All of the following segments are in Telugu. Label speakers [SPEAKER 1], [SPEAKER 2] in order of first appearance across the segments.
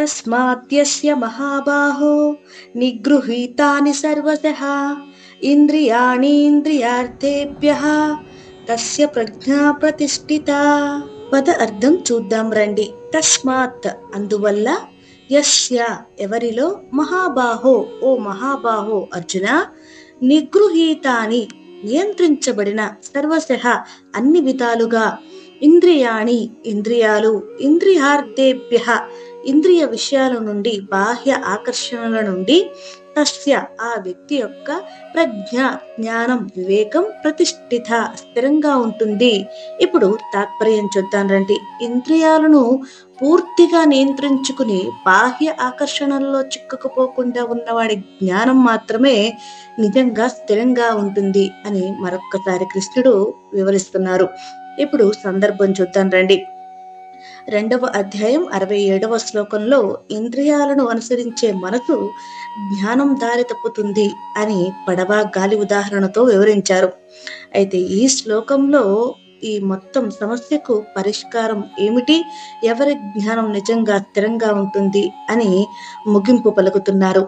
[SPEAKER 1] తస్మాత్యస్య మహాబాహో నిగృహీతాని సర్వశః ఇంద్రియాణీంద్రియార్థేభ్యః తస్య ప్రజ్ఞా ప్రతిష్ఠిత. పద అర్థం చూద్దాం రండి. తస్మాత్ అందువల్ల, యస్య ఎవరిలో, మహాబాహో ఓ మహాబాహో అర్జున, నిగృహీతాని నియంత్రించబడిన, సర్వశః అన్ని విధాలుగా, ఇంద్రియాణి ఇంద్రియాలు, ఇంద్రియార్థేభ్యః ఇంద్రియ విషయాల నుండి, బాహ్య ఆకర్షణల నుండి, తస్య ఆ వ్యక్తి యొక్క ప్రజ్ఞ జ్ఞానం వివేకం ప్రతిష్ఠిత స్థిరంగా ఉంటుంది. ఇప్పుడు తాత్పర్యం చూద్దాం రండి. ఇంద్రియాలను పూర్తిగా నియంత్రించుకుని బాహ్య ఆకర్షణల్లో చిక్కుకుపోకుండా ఉన్నవాడి జ్ఞానం మాత్రమే నిజంగా స్థిరంగా ఉంటుంది అని మరొక్కసారి కృష్ణుడు వివరిస్తున్నారు. ఇప్పుడు సందర్భం చూద్దాం రండి. 2వ అధ్యాయం 67వ శ్లోకంలో ఇంద్రియాలను అనుసరించే మనసు జ్ఞానం దారి తప్పుతుంది అని పడవ గాలి ఉదాహరణతో వివరించారు. అయితే ఈ శ్లోకంలో ఈ మొత్తం సమస్యకు పరిష్కారం ఏమిటి, ఎవరి జ్ఞానం నిజంగా స్థిరంగా ఉంటుంది అని ముగింపు పలుకుతున్నారు.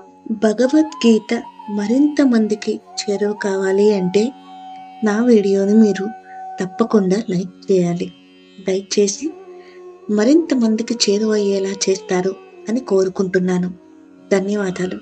[SPEAKER 1] భగవద్గీత మరింత మందికి చేరువ కావాలి అంటే నా వీడియోని మీరు తప్పకుండా లైక్ చేయాలి. లైక్ చేసి మరింత మందికి చేరువయ్యేలా చేస్తారు అని కోరుకుంటున్నాను. ధన్యవాదాలు.